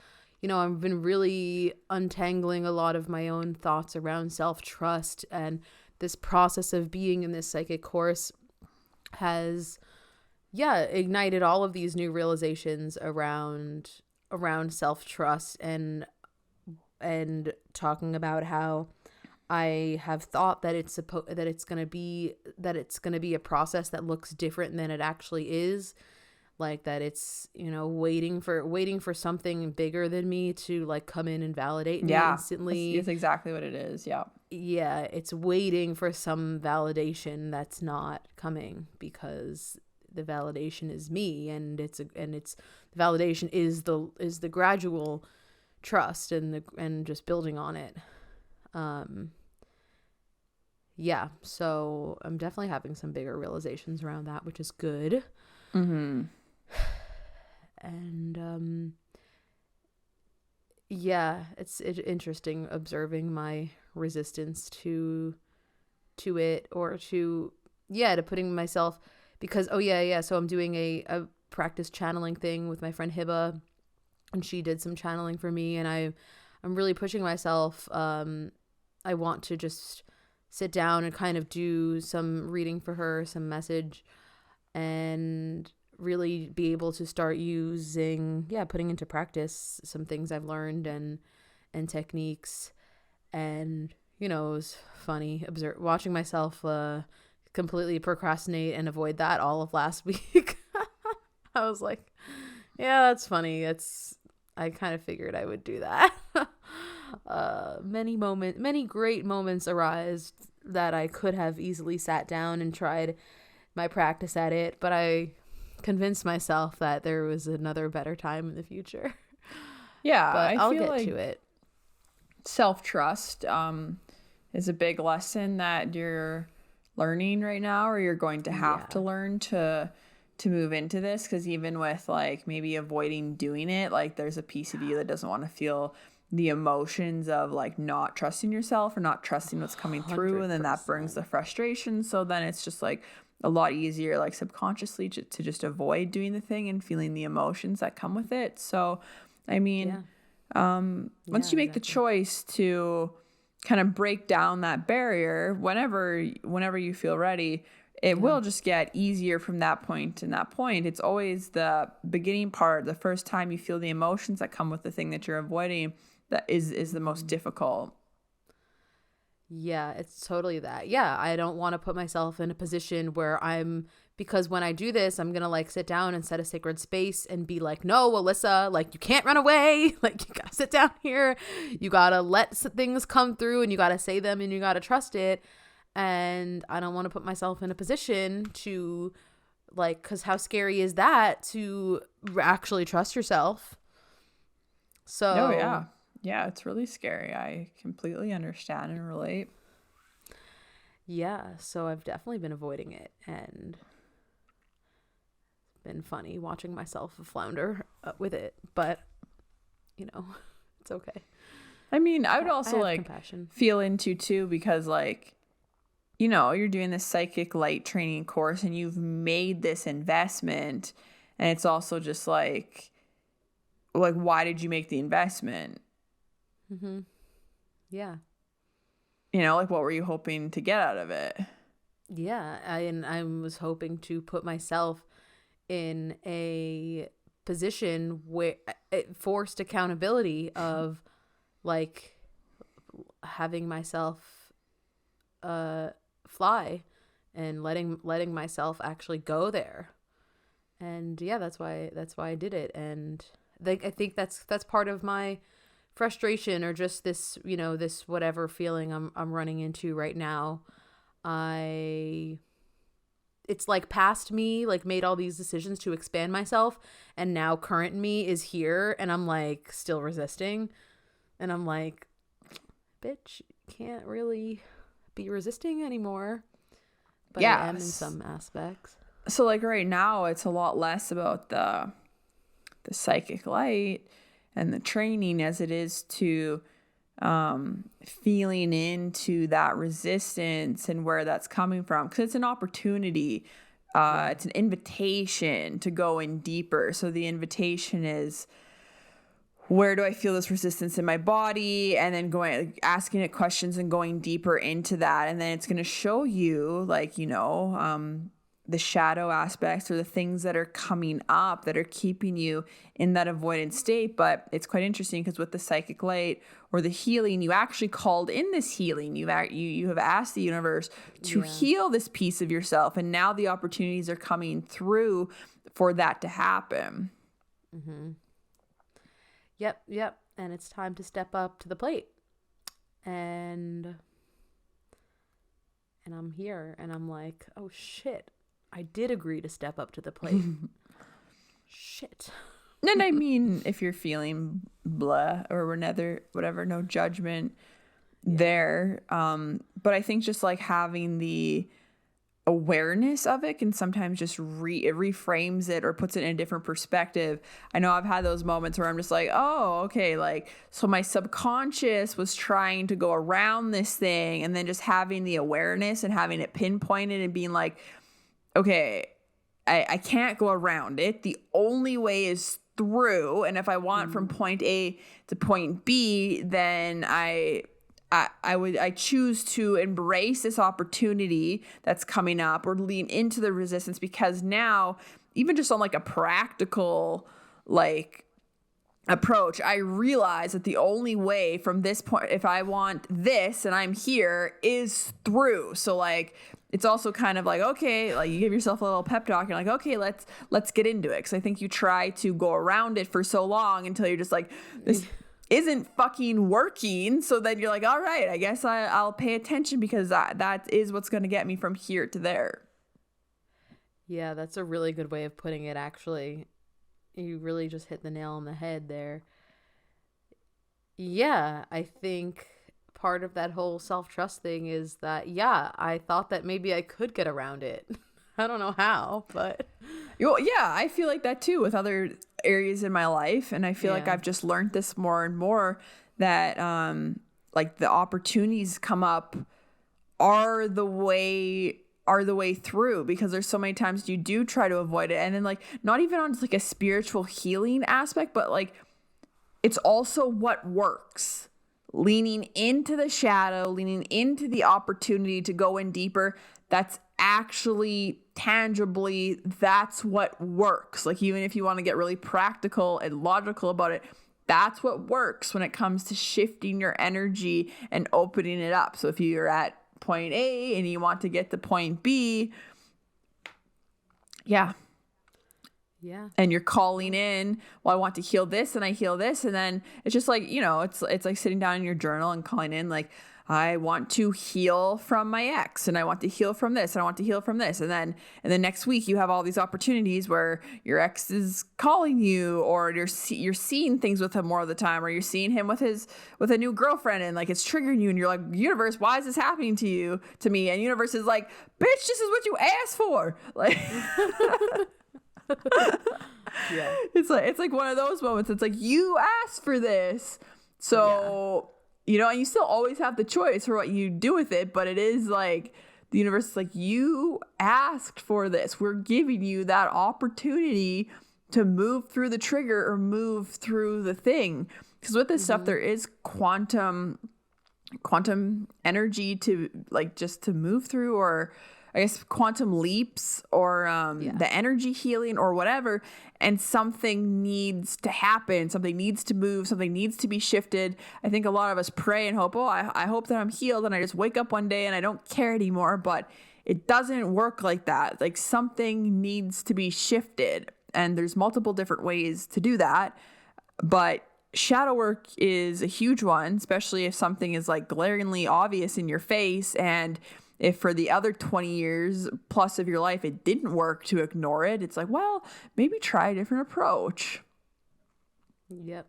I've been really untangling a lot of my own thoughts around self-trust, and this process of being in this psychic course has ignited all of these new realizations around self-trust and talking about how I have thought that it's going to be a process that looks different than it actually is, like that it's, waiting for something bigger than me to like come in and validate me instantly. That's exactly what it is. Yeah, it's waiting for some validation that's not coming, because the validation is me, and the validation is the gradual trust and just building on it. So I'm definitely having some bigger realizations around that, which is good. And it's interesting observing my resistance to it, or to putting myself, because so I'm doing a practice channeling thing with my friend Hiba, and she did some channeling for me, and I'm really pushing myself. I want to just sit down and kind of do some reading for her, some message, and really be able to start putting into practice some things I've learned and techniques. And it was funny watching myself completely procrastinate and avoid that all of last week. I was like, yeah, that's funny. I kind of figured I would do that. Many great moments arise that I could have easily sat down and tried my practice at it, but I convinced myself that there was another better time in the future. Yeah, but I'll get to it. Self-trust is a big lesson that you're learning right now, or you're going to have to learn to move into this, because even with like maybe avoiding doing it, like there's a piece of you that doesn't want to feel the emotions of like not trusting yourself or not trusting what's coming through, 100%. And then that brings the frustration. So then it's just like a lot easier, like subconsciously, to just avoid doing the thing and feeling the emotions that come with it. So I mean, once you make the choice to kind of break down that barrier, whenever you feel ready, it will just get easier from that point. And that point, it's always the beginning part, the first time you feel the emotions that come with the thing that you're avoiding, that is the most difficult. Yeah, it's totally that. Yeah, I don't want to put myself in a position where because when I do this, I'm going to like sit down and set a sacred space and be like, no, Alyssa, like you can't run away. Like you got to sit down here. You got to let things come through, and you got to say them, and you got to trust it. And I don't want to put myself in a position to like, because how scary is that to actually trust yourself? So yeah, it's really scary. I completely understand and relate. Yeah, so I've definitely been avoiding it, and it's been funny watching myself flounder with it, but it's okay. I mean, I would also like compassion. Feel into too, because like, you're doing this psychic light training course and you've made this investment, and it's also just like why did you make the investment? Mm-hmm. Yeah. Like what were you hoping to get out of it? Yeah, I was hoping to put myself in a position where forced accountability of like having myself fly and letting myself actually go there. And that's why I did it. And I think that's part of my frustration, or just this, this whatever feeling I'm running into right now. It's like past me, like made all these decisions to expand myself, and now current me is here, and I'm like still resisting, and I'm like, bitch, can't really be resisting anymore. But I am in some aspects. So like right now, it's a lot less about the psychic light and the training as it is to feeling into that resistance and where that's coming from, because it's an opportunity. It's an invitation to go in deeper. So the invitation is, where do I feel this resistance in my body? And then asking it questions and going deeper into that. And then it's going to show you the shadow aspects or the things that are coming up that are keeping you in that avoidant state. But it's quite interesting because with the psychic light or the healing, you actually called in this healing. You have asked the universe to heal this piece of yourself. And now the opportunities are coming through for that to happen. Mm-hmm. Yep. And it's time to step up to the plate. And I'm here and I'm like, oh shit, I did agree to step up to the plate. Shit. And I mean, if you're feeling blah or whatever, no judgment there. But I think just like having the awareness of it can sometimes just it reframes it or puts it in a different perspective. I know I've had those moments where I'm just like, oh, okay, like, so my subconscious was trying to go around this thing, and then just having the awareness and having it pinpointed and being like, okay, I can't go around it. The only way is through. And if I want from point A to point B, then I choose to embrace this opportunity that's coming up or lean into the resistance, because now, even just on like a practical like approach, I realize that the only way from this point, if I want this and I'm here, is through. So like, it's also kind of like, okay, like you give yourself a little pep talk and like, okay, let's get into it. Cause I think you try to go around it for so long until you're just like, this isn't fucking working. So then you're like, all right, I guess I'll pay attention, because that is what's going to get me from here to there. Yeah, that's a really good way of putting it, actually. You really just hit the nail on the head there. Yeah, I think part of that whole self-trust thing is that, yeah, I thought that maybe I could get around it. I don't know how, but... Well, yeah, I feel like that too with other areas in my life. And I feel like I've just learned this more and more, that like the opportunities come up are the way through, because there's so many times you do try to avoid it. And then like, not even on just like a spiritual healing aspect, but like it's also what works. Leaning into the shadow, leaning into the opportunity to go in deeper. That's actually tangibly, that's what works. Like, even if you want to get really practical and logical about it, that's what works when it comes to shifting your energy and opening it up. So if you're at point A and you want to get to point B, and you're calling in, well, I want to heal this, and I heal this, and then it's just like, you know, it's like sitting down in your journal and calling in like, I want to heal from my ex, and I want to heal from this, and I want to heal from this. And then next week you have all these opportunities where your ex is calling you, or you're seeing things with him more of the time, or you're seeing him with a new girlfriend, and like it's triggering you, and you're like, universe, why is this happening to me? And universe is like, bitch, this is what you asked for. Like Yeah. It's like one of those moments. It's like, you asked for this. So you know, and you still always have the choice for what you do with it, but it is like the universe is like, you asked for this. We're giving you that opportunity to move through the trigger or move through the thing. Because with this stuff, there is quantum energy to like just to move through, or I guess quantum leaps, or the energy healing or whatever. And something needs to happen. Something needs to move. Something needs to be shifted. I think a lot of us pray and hope, I hope that I'm healed and I just wake up one day and I don't care anymore. But it doesn't work like that. Like, something needs to be shifted. And there's multiple different ways to do that. But shadow work is a huge one, especially if something is like glaringly obvious in your face, and if for the other 20 years plus of your life it didn't work to ignore it, it's like, well, maybe try a different approach. Yep.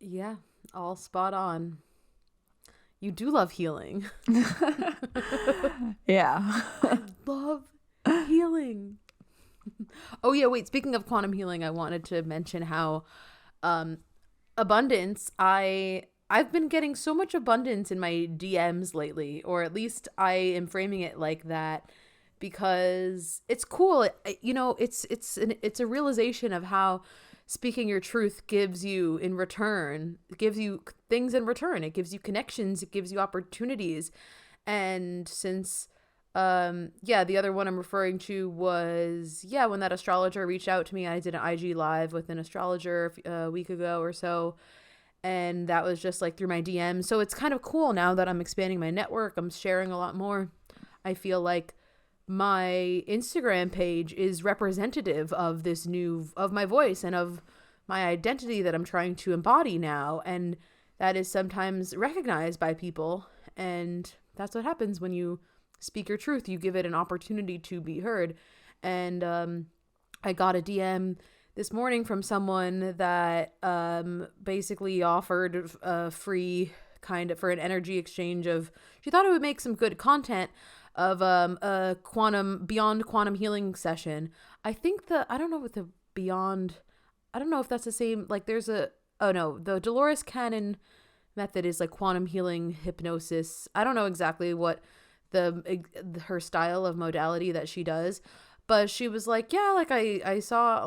Yeah, all spot on. You do love healing. Yeah. I love healing. Oh yeah, wait, speaking of quantum healing, I wanted to mention how abundance, I've been getting so much abundance in my DMs lately, or at least I am framing it like that, because it's cool. You know, it's a realization of how speaking your truth gives you in return, it gives you things in return. It gives you connections, it gives you opportunities. And since Yeah, the other one I'm referring to was, yeah, when that astrologer reached out to me. I did an IG live with an astrologer a week ago or so, and that was just like through my DM. So it's kind of cool now that I'm expanding my network. I'm sharing a lot more. I feel like my Instagram page is representative of this of my voice and of my identity that I'm trying to embody now, and that is sometimes recognized by people. And that's what happens when you speak your truth. You give it an opportunity to be heard. And I got a DM this morning from someone that basically offered a free kind of, for an energy exchange of, she thought it would make some good content of a beyond quantum healing session. I think I don't know what the beyond, I don't know if that's the same, like there's the Dolores Cannon method is like quantum healing hypnosis. I don't know exactly what her style of modality that she does, but she was like, yeah, like I saw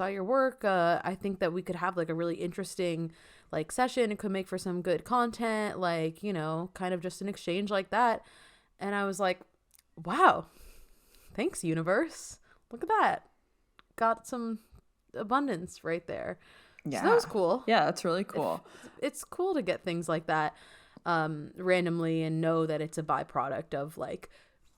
your work. I think that we could have like a really interesting like session. It could make for some good content, like, you know, kind of just an exchange like that. And I was like, wow, thanks, universe. Look at that. Got some abundance right there. Yeah. So that was cool. Yeah, that's really cool. It's cool to get things like that randomly and know that it's a byproduct of like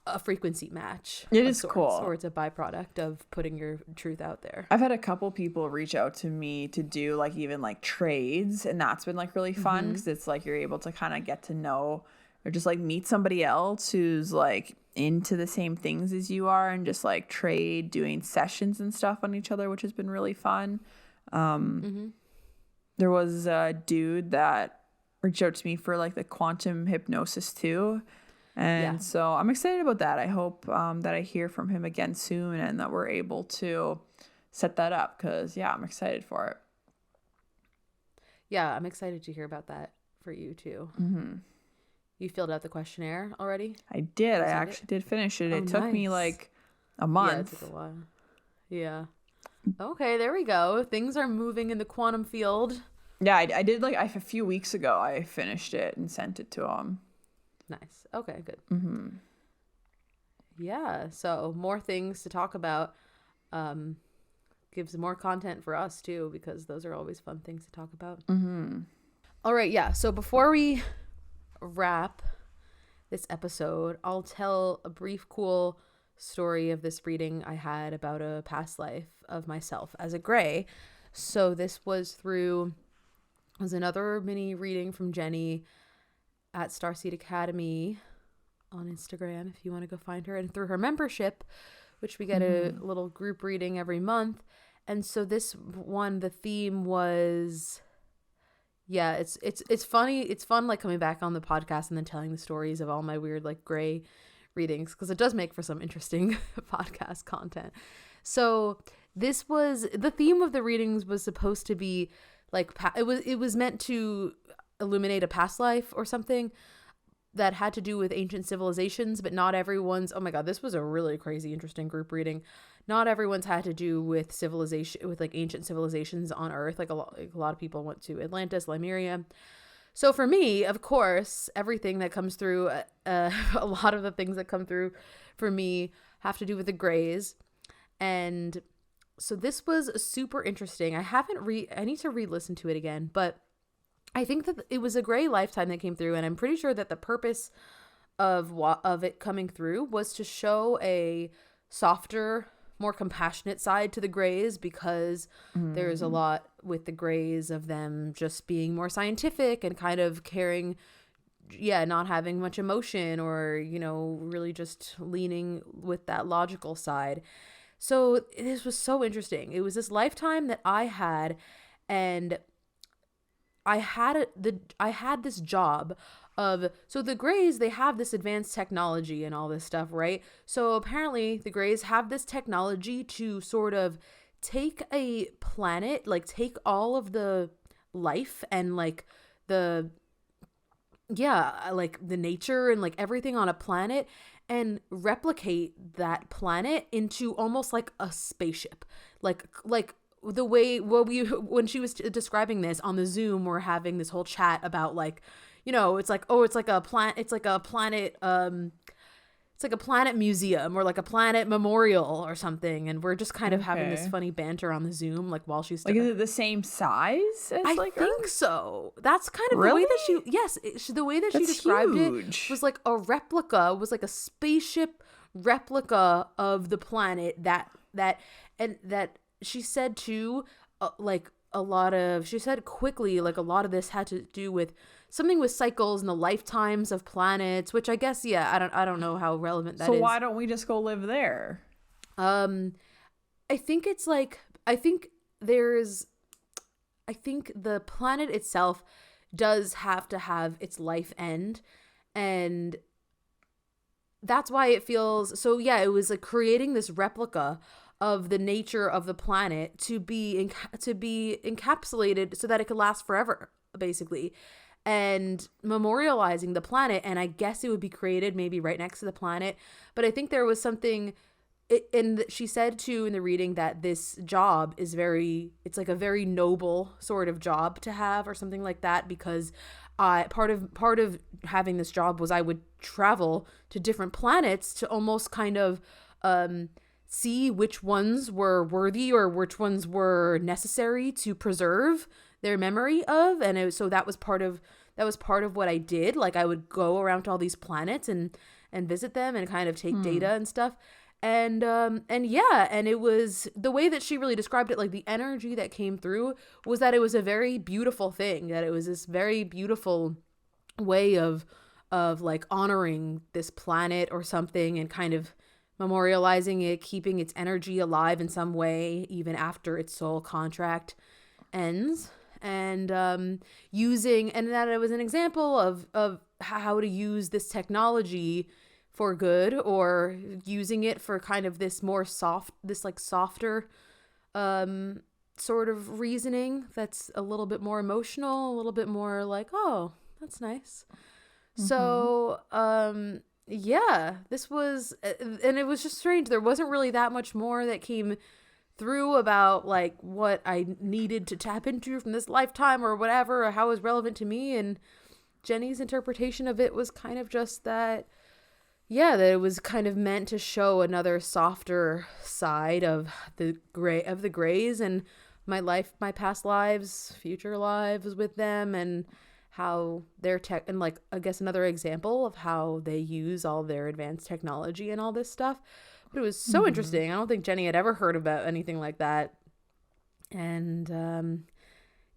a frequency match. It is sorts, cool. Or it's a byproduct of putting your truth out there. I've had a couple people reach out to me to do like even like trades, and that's been like really fun because it's like you're able to kind of get to know or just like meet somebody else who's like into the same things as you are, and just like trade doing sessions and stuff on each other, which has been really fun. There was a dude that reached out to me for like the quantum hypnosis too. And so I'm excited about that. I hope that I hear from him again soon and that we're able to set that up, because I'm excited for it. Yeah, I'm excited to hear about that for you too. You filled out the questionnaire already? I did. I actually did finish it. It took me like a month. Yeah, it took a while. Yeah. Okay, there we go. Things are moving in the quantum field. Yeah, I did like a few weeks ago. I finished it and sent it to him. Nice. Okay, good. Yeah, so more things to talk about. Gives more content for us too, because those are always fun things to talk about. All right, yeah. So before we wrap this episode, I'll tell a brief cool story of this reading I had about a past life of myself as a gray. So this was another mini reading from Jenny at Starseed Academy on Instagram, if you want to go find her, and through her membership, which we get a little group reading every month. And so this one, the theme was, it's funny. It's fun, like coming back on the podcast and then telling the stories of all my weird, like gray readings, because it does make for some interesting podcast content. So this was, the theme of the readings was supposed to be like, it was meant to illuminate a past life or something that had to do with ancient civilizations, but not everyone's, oh my God, this was a really crazy, interesting group reading. Not everyone's had to do with civilization, with like ancient civilizations on Earth. Like a lot of people went to Atlantis, Lemuria. So for me, of course, everything that comes through, a lot of the things that come through for me have to do with the grays. And so this was super interesting. I need to re-listen to it again, but I think that it was a gray lifetime that came through, and I'm pretty sure that the purpose of it coming through was to show a softer, more compassionate side to the grays, because there's a lot with the grays of them just being more scientific and kind of caring, not having much emotion, or, you know, really just leaning with that logical side. So this was so interesting. It was this lifetime that I had, and I had this job of, so the grays, they have this advanced technology and all this stuff, right? So apparently the grays have this technology to sort of take a planet, like take all of the life and like the nature and like everything on a planet, and replicate that planet into almost like a spaceship. Like the way, when she was describing this on the Zoom, we're having this whole chat about like, you know, it's like a planet, it's like a planet museum or like a planet memorial or something, and we're just kind of having this funny banter on the Zoom, like while she's like, is it the same size as I think Earth? so. That's kind of the way that the way that she described it was like a replica, was like a spaceship replica of the planet that she said too, like a lot of, she said quickly, like a lot of this had to do with something with cycles and the lifetimes of planets, which I guess, I don't know how relevant that is. So why don't we just go live there? I think it's like, I think the planet itself does have to have its life end, and that's why it feels so. Yeah, it was like creating this replica of the nature of the planet to be encapsulated so that it could last forever, basically, and memorializing the planet. And I guess it would be created maybe right next to the planet, but I think there was something. And she said too in the reading that this job is it's like a very noble sort of job to have or something like that, because part of having this job was I would travel to different planets to almost kind of see which ones were worthy or which ones were necessary to preserve their memory of. And so that was part of what I did. Like I would go around to all these planets and visit them and kind of take data and stuff. And it was the way that she really described it, like the energy that came through was that it was a very beautiful thing, that it was this very beautiful way of like honoring this planet or something and kind of memorializing it, keeping its energy alive in some way, even after its soul contract ends. And using, and that it was an example of how to use this technology for good, or using it for kind of this more softer sort of reasoning that's a little bit more emotional, a little bit more like, oh, that's nice. Mm-hmm. So this was, and it was just strange. There wasn't really that much more that came through about like what I needed to tap into from this lifetime or whatever, or how it was relevant to me. And Jenny's interpretation of it was kind of just that, that it was kind of meant to show another softer side of the Greys and my life, my past lives, future lives with them, and how their tech, and like I guess another example of how they use all their advanced technology and all this stuff. But it was so interesting. I don't think Jenny had ever heard about anything like that. And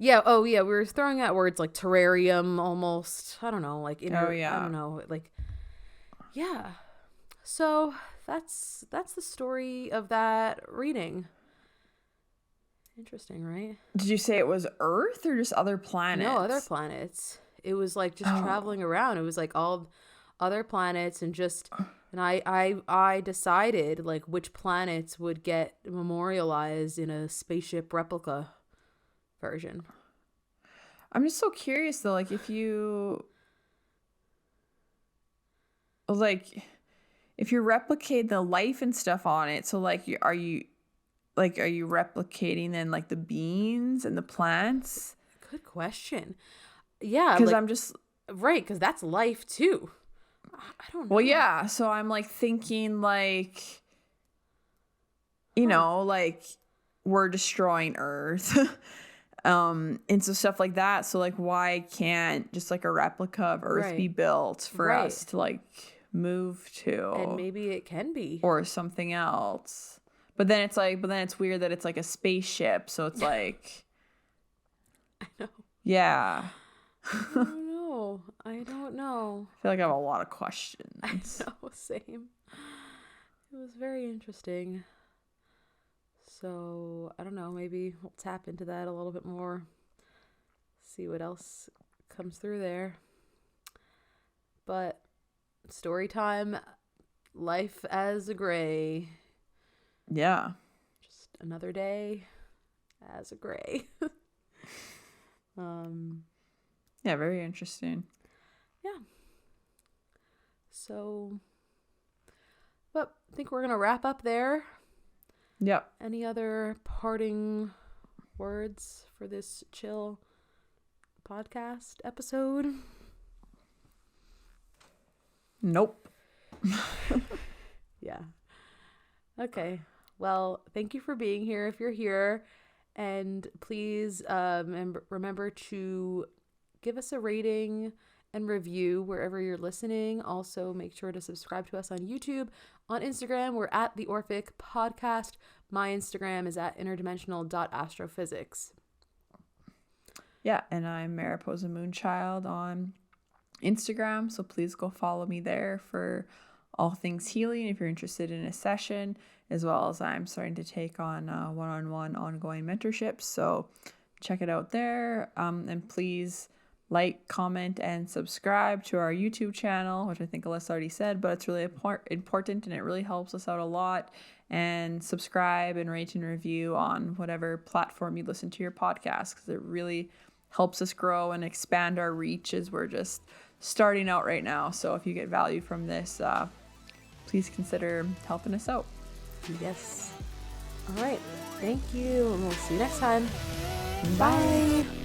we were throwing out words like terrarium almost. I don't know, like I don't know, like. Yeah, so that's the story of that reading. Interesting, right? Did you say it was Earth or just other planets? No, other planets. It was like just traveling around. It was like all other planets, and I decided like which planets would get memorialized in a spaceship replica version. I'm just so curious though, like if you replicate the life and stuff on it, so like are you replicating then like the beans and the plants? Good question. Yeah, because I'm just right, because that's life too. I don't know. Well, yeah, so I'm like thinking like, you know, like we're destroying Earth. And so stuff like that. So like why can't just like a replica of Earth be built for us to like move to? And maybe it can be. Or something else. But then it's weird that it's like a spaceship, so it's like I know. Yeah. I don't know. I feel like I have a lot of questions. I know, same. It was very interesting. So, I don't know, maybe we'll tap into that a little bit more. See what else comes through there. But story time, life as a Grey. Yeah. Just another day as a Grey. Yeah, very interesting. Yeah. So, but I think we're going to wrap up there. Yep. Any other parting words for this chill podcast episode? Nope. Yeah. Okay. Well, thank you for being here if you're here. And please remember to give us a rating and review wherever you're listening. Also, make sure to subscribe to us on YouTube. On Instagram, we're at the Orphic Podcast. My Instagram is at interdimensional.astrophysics. Yeah, and I'm Mariposa Moonchild on Instagram, so please go follow me there for all things healing if you're interested in a session, as well as I'm starting to take on one-on-one ongoing mentorships, so check it out there. And please like, comment, and subscribe to our YouTube channel, which I think Alyssa already said, but it's really important and it really helps us out a lot. And subscribe and rate and review on whatever platform you listen to your podcast, because it really helps us grow and expand our reach as we're just starting out right now. So if you get value from this, please consider helping us out. Yes. All right. Thank you. And we'll see you next time. Bye.